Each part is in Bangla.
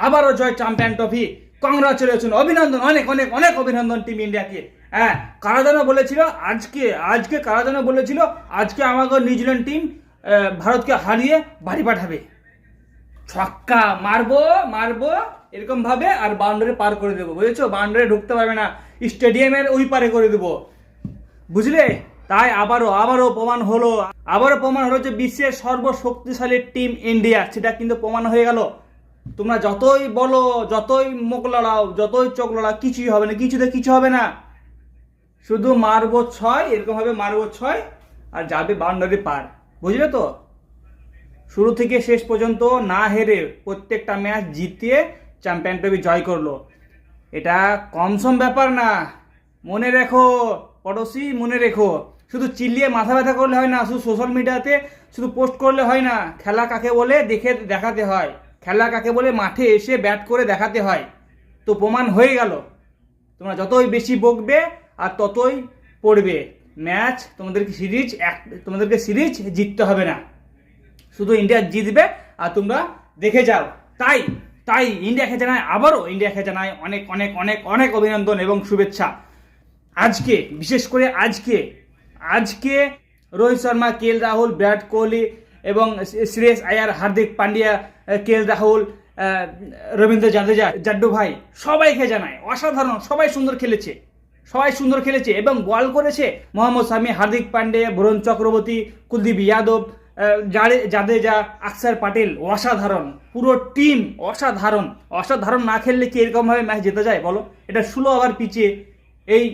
আবারও জয় চ্যাম্পিয়ন ট্রফি। কংগ্রাচুলেশন, অভিনন্দন, অনেক অনেক অনেক অভিনন্দন টিম ইন্ডিয়াকে। হ্যাঁ, কারা যেন বলেছিল আজকে কারা যেন বলেছিল আজকে আমাকে নিউজিল্যান্ড টিম ভারতকে হারিয়ে বাড়ি পাঠাবে। ছক্কা মারবো এরকম ভাবে আর বাউন্ডারি পার করে দেবো, বুঝেছো? বাউন্ডারি ঢুকতে পারবে না, স্টেডিয়ামের ওই পারে করে দেবো, বুঝলে? তাই আবারও প্রমাণ হলো যে বিশ্বের সর্বশক্তিশালী টিম ইন্ডিয়া, সেটা কিন্তু প্রমাণ হয়ে গেল। তোমরা যতই বলো, যতই মুখ লড়াও, যতই চোখ লড়াও, কিছুই হবে না, কিছু হবে না। শুধু মারবো 6, এরকম ভাবে মারবো 6 আর যাবে বাউন্ডারি পার, বুঝলে তো? শুরু থেকে শেষ পর্যন্ত না হেরে প্রত্যেকটা ম্যাচ জিতিয়ে চ্যাম্পিয়ন ট্রফি জয় করলো। এটা কমসম ব্যাপার না, মনে রেখো পড়োশি, মনে রেখো। শুধু চিল্লিয়ে মাথা ব্যথা করলে হয় না, শুধু সোশ্যাল মিডিয়াতে শুধু পোস্ট করলে হয় না। খেলা কাকে বলে দেখাতে হয়, খেলা কাকে বলে মাঠে এসে ব্যাট করে দেখাতে হয়। তো প্রমাণ হয়ে গেল। তোমরা যতই বেশি বকবে আর ততই পড়বে। ম্যাচ তোমাদেরকে সিরিজ জিততে হবে না, শুধু ইন্ডিয়া জিতবে আর তোমরা দেখে যাও। তাই ইন্ডিয়াকে জানায় অনেক অনেক অনেক অনেক অভিনন্দন এবং শুভেচ্ছা। আজকে বিশেষ করে আজকে রোহিত শর্মা, কেএল রাহুল, বিরাট কোহলি এবং শ্রেয়স আয়ার, হার্দিক পান্ডিয়া, কেএল রাহুল, রবীন্দ্র জাদেজা, জাড্ডু ভাই, সবাইকে জানায় অসাধারণ। সবাই সুন্দর খেলেছে এবং বল করেছে মোহাম্মদ শামি, হার্দিক পান্ডিয়া, বরুণ চক্রবর্তী, কুলদীপ যাদব, জাদেজা, অক্ষর প্যাটেল, অসাধারণ। পুরো টিম অসাধারণ না খেললে কি এরকম ভাবে ম্যাচ জেতা যায় বলো? এটা 16 ওভার পিচে এই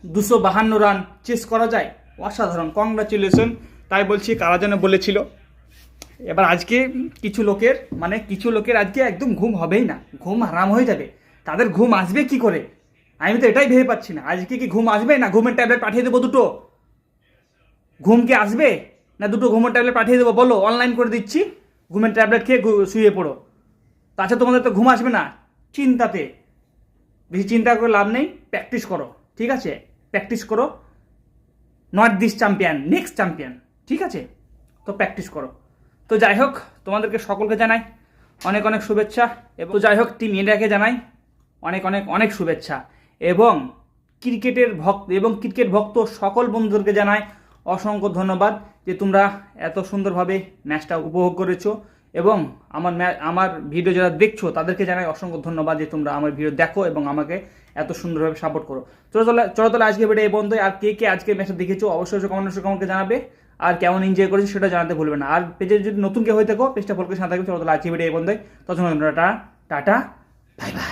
252 রান চেস করা যায়? অসাধারণ, কংগ্রাচুলেশন। তাই বলছি, কারা যেন বলেছিল। এবার আজকে কিছু লোকের আজকে একদম ঘুম হবেই না, ঘুম হারাম হয়ে যাবে। তাদের ঘুম আসবে কি করে, আমি তো এটাই ভেবে পাচ্ছি না। আজকে কি ঘুম আসবে না ঘুমের ট্যাবলেট পাঠিয়ে দেবো দুটো? ঘুম কি আসবে না দুটো ঘুমের ট্যাবলেট পাঠিয়ে দেবো? বলো, অনলাইন করে দিচ্ছি, ঘুমের ট্যাবলেট খেয়ে শুয়ে পড়ো। তাছাড়া তোমাদের তো ঘুম আসবে না চিন্তাতে। বেশি চিন্তা করে লাভ নেই, প্র্যাকটিস করো, ঠিক আছে? প্র্যাকটিস করো, not this champion, next champion, ঠিক আছে? তো প্র্যাকটিস করো। তো যাই হোক, তোমাদেরকে সকলকে জানাই অনেক অনেক শুভেচ্ছা। এবং যাই হোক, টিম ইন্ডিয়াকে জানাই অনেক অনেক অনেক শুভেচ্ছা। এবং ক্রিকেট ভক্ত সকল বন্ধুদেরকে জানাই অসংখ্য ধন্যবাদ যে তোমরা এত সুন্দরভাবে ম্যাচটা উপভোগ করেছো। এবং আমার ভিডিও যারা দেখছো তাদেরকে জানাই অসংখ্য ধন্যবাদ যে তোমরা আমার ভিডিও দেখো এবং আমাকে এত সুন্দরভাবে সাপোর্ট করো। চলো তাহলে আজকে ভিডিও এই পর্যন্ত। আর কে আজকে ম্যাচটা দেখেছো অবশ্যই কমেন্টে জানাবে, আর কেমন এনজয় করেছো সেটা জানাতে ভুলবে না। আর পেজে যদি নতুন কেউ হয়ে থাকো, পেজটা ফলো করে সাথে থাকবে। চলো তাহলে আজকে ভিডিও এই পর্যন্ত। তখন টাটা, বাই বাই।